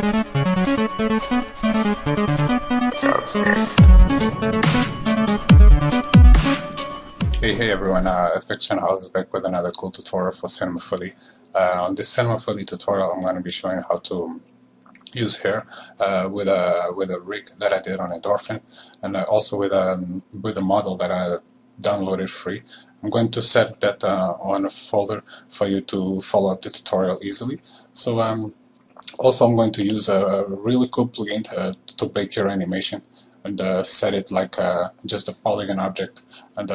Hey everyone, FXCHANNELHOUSE is back with another cool tutorial for Cinema4D. On this Cinema4D tutorial I'm going to be showing how to use hair with a rig that I did on Endorphin, and also with a model that I downloaded free. I'm going to set that on a folder for you to follow up the tutorial easily. So also I'm going to use a really cool plugin to bake your animation and set it like just a polygon object, and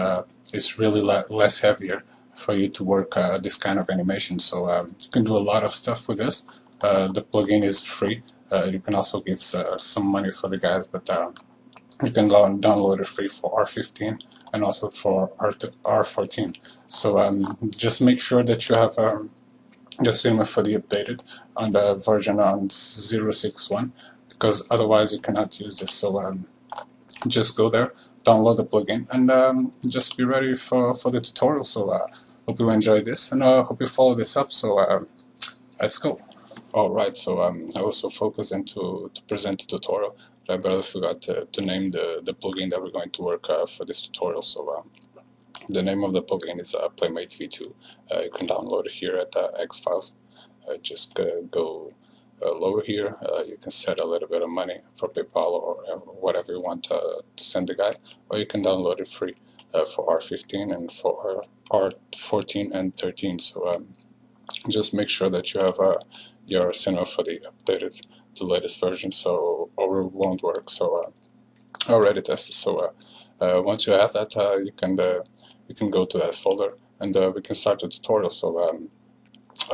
it's really less heavier for you to work this kind of animation. So you can do a lot of stuff with this. The plugin is free. You can also give some money for the guys, but you can download it free for R15 and also for R14. So just make sure that you have the Cinema4D updated on the version on 0.6.1, because otherwise you cannot use this. So just go there, download the plugin, and just be ready for the tutorial. So hope you enjoy this, and hope you follow this up. So let's go. Alright, so I was so focused to present the tutorial that I barely forgot to name the plugin that we're going to work for this tutorial. So the name of the plugin is PLAMATE V2. You can download it here at X Files. Just go lower here. You can set a little bit of money for PayPal or whatever you want to send the guy, or you can download it free for R15 and for R14 and 13. So just make sure that you have your Cinema4D updated to the latest version, so or it won't work. So I already tested. So once you have that, you can go to that folder, and we can start the tutorial. So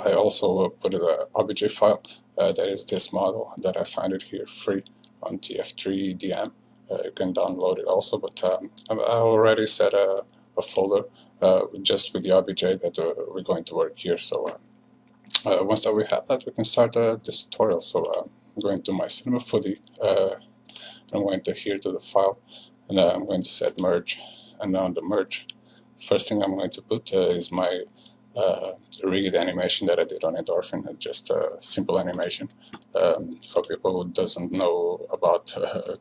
I also put an obj file that is this model that I find it here free on TF3DM. You can download it also, but I already set a folder just with the obj that we're going to work here. So once that we have that, we can start this tutorial. So I'm going to my Cinema4D, I'm going to here to the file, and I'm going to set merge. And on the merge, first thing I'm going to put is my rigged animation that I did on Endorphin. It's just a simple animation for people who doesn't know about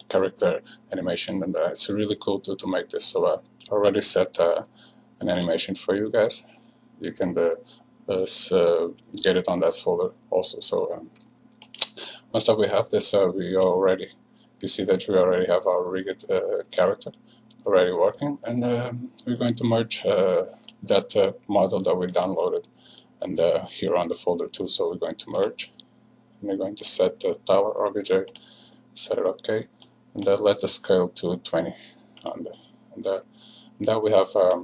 character animation, and it's really cool to make this. So I already set an animation for you guys. You can get it on that folder also. So once that we have this, you see that we already have our rigged character already working, and we're going to merge that model that we downloaded and here on the folder too. So we're going to merge, and we're going to set the Tyler obj, set it OK, and let the scale to 20 on and now we have our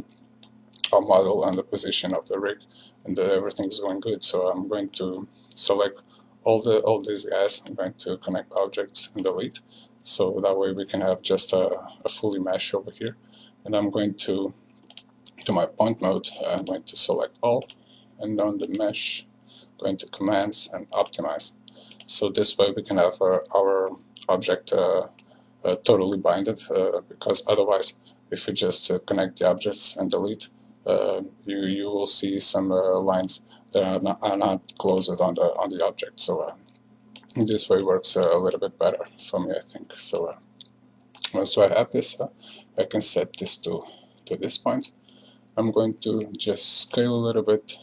model and the position of the rig, and everything's going good. So I'm going to select all these guys. I'm going to connect objects and delete, so that way we can have just a fully mesh over here. And I'm going to my point mode, I'm going to select all, and on the mesh, going to commands and optimize. So this way we can have our object totally binded, because otherwise if we just connect the objects and delete, you will see some lines that are not closed on the object. So this way works a little bit better for me, I think. So once I have this, I can set this to this point. I'm going to just scale a little bit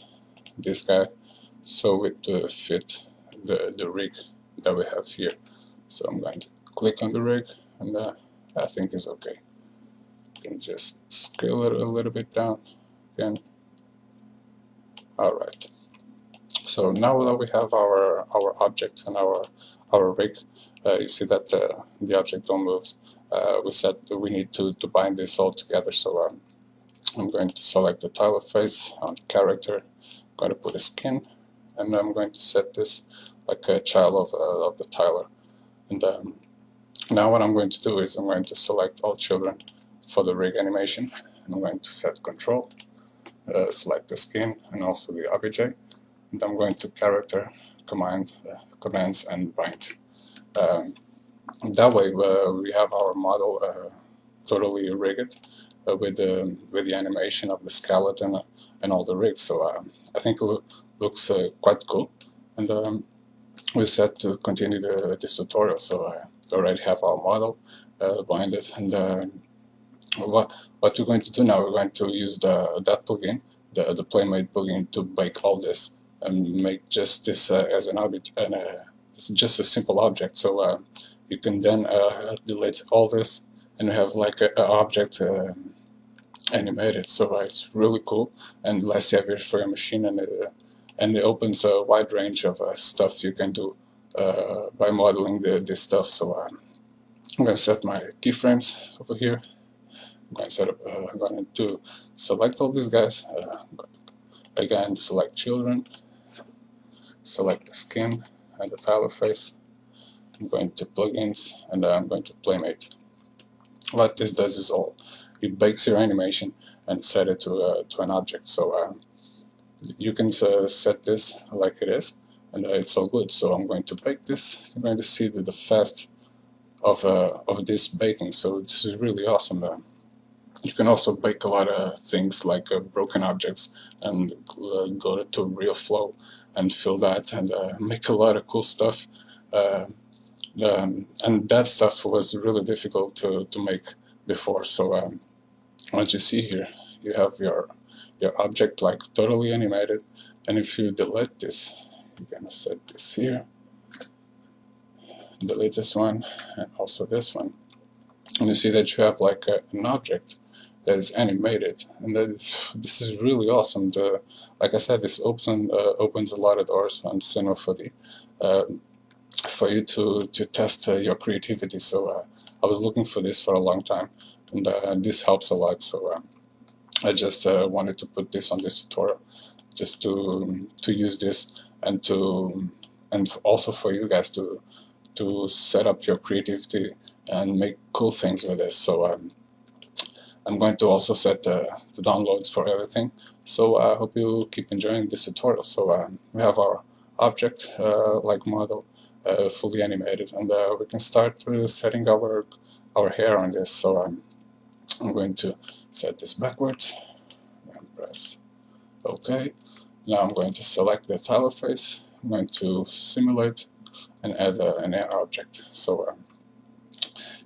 this guy so it fit the rig that we have here. So I'm going to click on the rig, and I think it's okay. You can just scale it a little bit down again. Alright. So now that we have our object and our rig, you see that the object don't move. We said that we need to bind this all together. So I'm going to select the Tyler face on character. I'm going to put a skin, and I'm going to set this like a child of the Tyler. And now what I'm going to do is I'm going to select all children for the rig animation. And I'm going to set control, select the skin and also the obj, and I'm going to character, commands and bind. That way we have our model totally rigged with the animation of the skeleton and all the rigs. So I think it looks quite cool. And we're set to continue this tutorial. So I already have our model binded, and what we're going to do now, we're going to use that plugin, the PLAYMATE plugin, to bake all this and make just this as an object, and it's just a simple object. So you can then delete all this and have like an object animated. So it's really cool and less heavy for your machine, and it opens a wide range of stuff you can do by modeling this stuff. So I'm going to set my keyframes over here. I'm going to select all these guys. Again, select children, select the skin and the tile face. I'm going to plugins, and I'm going to PLAYMATE. What this does is it bakes your animation and set it to an object. So you can set this like it is, and it's all good. So I'm going to bake this. You're going to see the fast of this baking. So it's really awesome. You can also bake a lot of things like broken objects and go to real flow and fill that and make a lot of cool stuff. And that stuff was really difficult to make before. So what you see here, you have your object like totally animated, and if you delete this, you're gonna set this here, delete this one and also this one, and you see that you have like an object that is animated, and this is really awesome. Like I said, this opens a lot of doors on Cinema4D for you to test your creativity. So I was looking for this for a long time, and this helps a lot. So I just wanted to put this on this tutorial, just to use this, and also for you guys to set up your creativity and make cool things with this. So I'm going to also set the downloads for everything. So I hope you keep enjoying this tutorial. So we have our object like model fully animated, and we can start setting our hair on this. So I'm going to set this backwards and press OK. Now I'm going to select the tile face. I'm going to simulate and add an hair object. So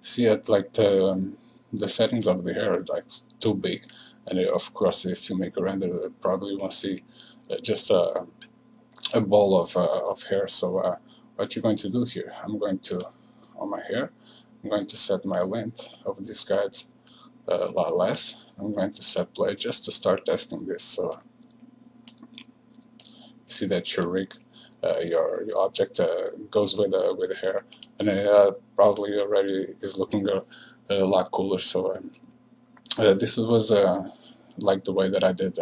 see it like the settings of the hair are like too big, and of course if you make a render you probably won't see just a ball of hair. So what you're going to do here, I'm going to, on my hair, I'm going to set my length of these guides a lot less. I'm going to set play just to start testing this. So you see that your rig, your object goes with the hair, and it probably already is looking a lot cooler. So this was like the way that I did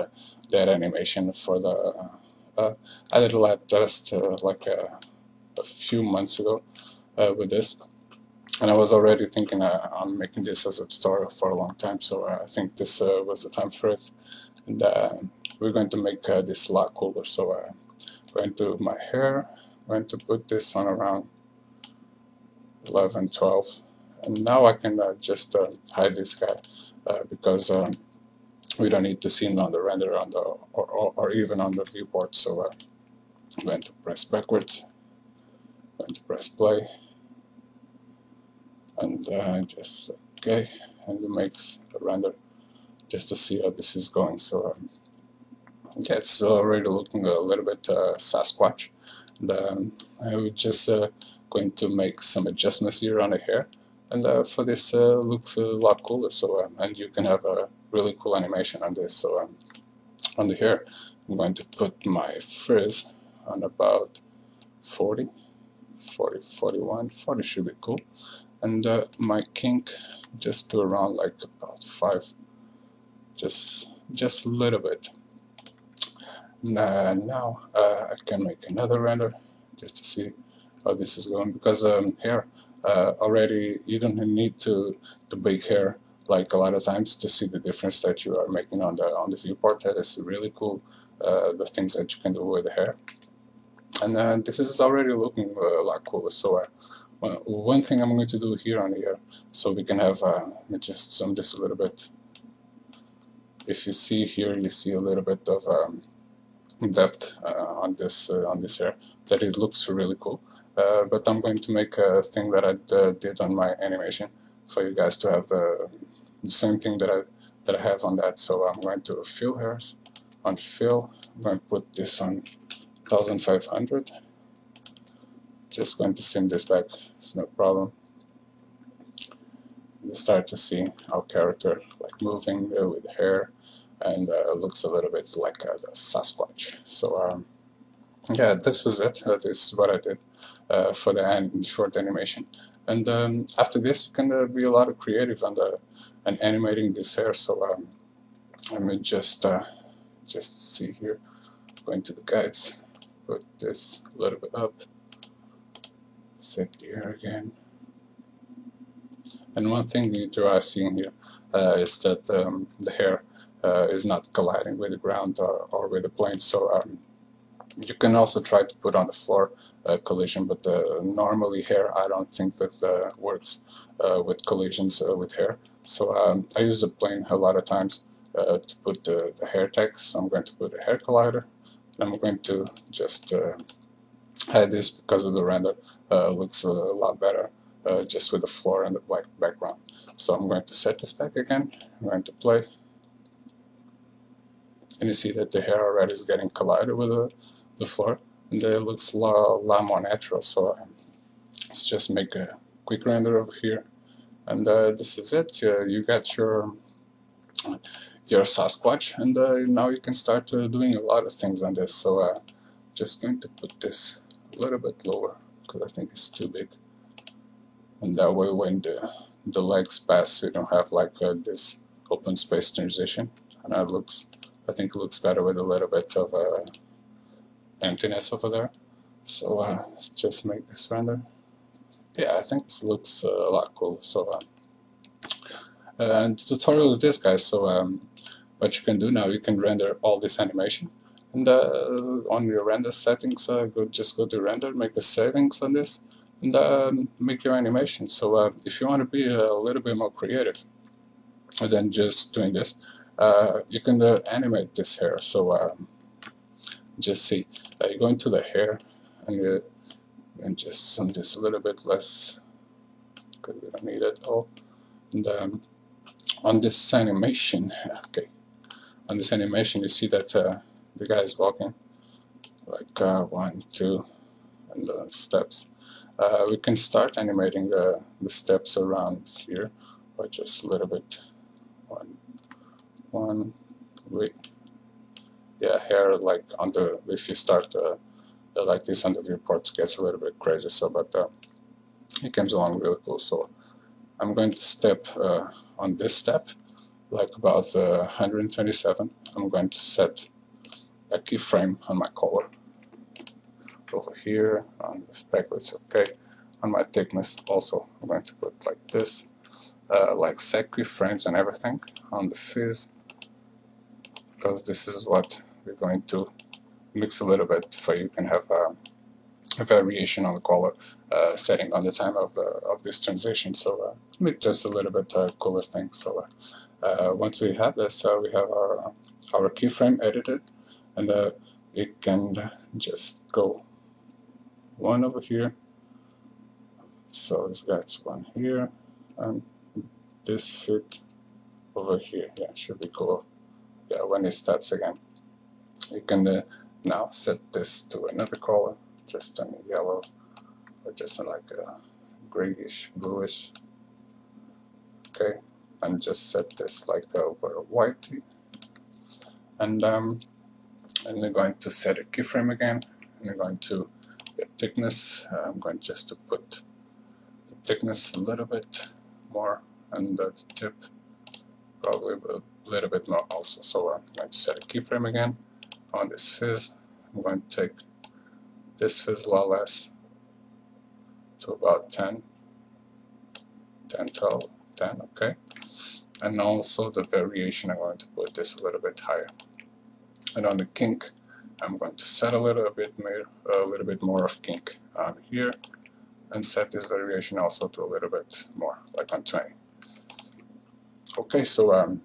that animation for the I did a lab test like a few months ago with this, and I was already thinking on making this as a tutorial for a long time. So I think this was the time for it, and we're going to make this a lot cooler. So I'm going to my hair, I'm going to put this on around 11, 12. And now I can just hide this guy because we don't need to see him on the render or even on the viewport. So I'm going to press backwards, I'm going to press play, and just OK, and it makes a render just to see how this is going. So yeah, it's already looking a little bit Sasquatch, and I'm just going to make some adjustments here on the hair. And for this looks a lot cooler. So and you can have a really cool animation on this. So on the hair, I'm going to put my frizz on about 40, 41, 40 should be cool, and my kink just to around like about 5, just a little bit. Now I can make another render just to see how this is going, because hair. Already you don't need to bake hair like a lot of times to see the difference that you are making on the viewport. That is really cool, the things that you can do with the hair, and this is already looking a lot cooler. So one thing I'm going to do here on the hair, so we can have let me just zoom this a little bit. If you see here, you see a little bit of depth on this hair. that it looks really cool. But I'm going to make a thing that I did on my animation for you guys to have the same thing that I have on that. So I'm going to fill hairs on fill. I'm going to put this on 1500. Just going to sim this back, it's no problem. You start to see our character like moving with the hair, and looks a little bit like the Sasquatch. So yeah, this was it. This is what I did for the short animation. And after this, you can be a lot of creative and animating this hair. So let me just see here. Go into the guides, put this a little bit up, set the hair again. And one thing you are seeing here is that the hair is not colliding with the ground or with the plane. So you can also try to put on the floor collision, but normally hair, I don't think that works with collisions with hair. So I use the plane a lot of times to put the hair tag. So I'm going to put a hair collider. I'm going to just hide this because of the render. Looks a lot better just with the floor and the black background. So I'm going to set this back again. I'm going to play. And you see that the hair already is getting collided with the floor, and it looks a lot more natural. So let's just make a quick render over here, and this is it. You got your Sasquatch, and now you can start doing a lot of things on this. So just going to put this a little bit lower because I think it's too big, and that way when the legs pass, you don't have like this open space transition, and I think it looks better with a little bit of emptiness over there. So let's just make this render. Yeah, I think this looks a lot cool. So and the tutorial is this, guys. So what you can do now, you can render all this animation, and on your render settings, just go to render, make the settings on this, and make your animation. So if you want to be a little bit more creative than just doing this, you can animate this hair. So just see, you go into the hair and just zoom this a little bit less because we don't need it all. And on this animation, okay, on this animation, you see that the guy is walking like 1, 2, and steps. We can start animating the steps around here, or just a little bit. One, wait. Yeah, hair like if you start like this on the viewports, gets a little bit crazy. So, but it comes along really cool. So I'm going to step on this step, like about 127. I'm going to set a keyframe on my color over here. On the speckle, it's okay. On my thickness, also I'm going to put like this, like set keyframes and everything on the fizz, because this is what we're going to mix a little bit, so you can have a variation on the color setting on the time of this transition. So make just a little bit cooler thing. So once we have this, we have our keyframe edited, and it can just go one over here. So this guy's one here, and this fit over here. Yeah, should be cool. Yeah, when it starts again, you can now set this to another color, just a yellow, or just like a grayish, bluish. Okay, and just set this like over white, and we're going to set a keyframe again, and we're going to get thickness. I'm going just to put the thickness a little bit more, and the tip probably a little bit more also. So I'm going to set a keyframe again on this fizz. I'm going to take this fizz a lot less to about 10, 12, 10, okay. And also the variation, I'm going to put this a little bit higher. And on the kink, I'm going to set a little bit more of kink here, and set this variation also to a little bit more, like on 20. Okay, so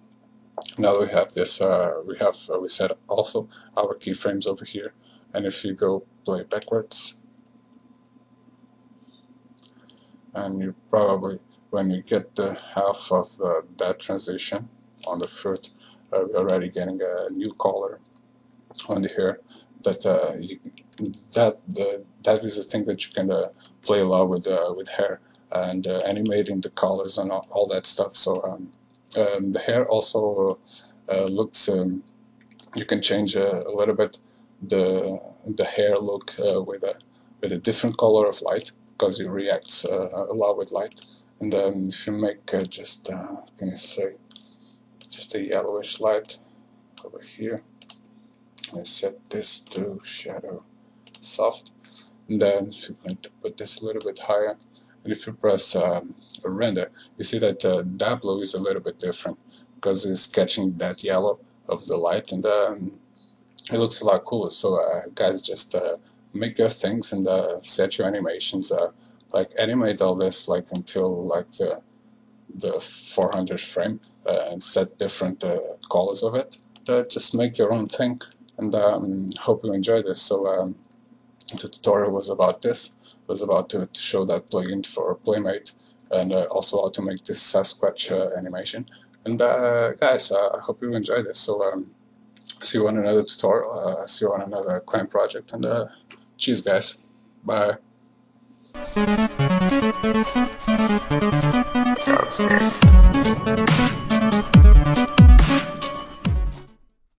now we have this. We set also our keyframes over here, and if you go play backwards, and you probably, when you get the half of that transition on the foot, we're already getting a new color on the hair. That is a thing that you can play a lot with hair and animating the colors and all that stuff. So the hair also looks. You can change a little bit the hair look with a different color of light, because it reacts a lot with light. And if you make just can you say just a yellowish light over here, I set this to shadow soft, and then you're going to put this a little bit higher, and if you press render, you see that that blue is a little bit different because it's catching that yellow of the light, and it looks a lot cooler. So guys, just make your things and set your animations, like animate all this like until like the 400th frame, and set different colors of it. Just make your own thing, and hope you enjoy this. So the tutorial was about this. It was about to show that plugin for Playmate, and also how to make this Sasquatch animation. And guys, I hope you enjoy this. So see you on another tutorial, see you on another client project, and cheers guys, bye. Downstairs.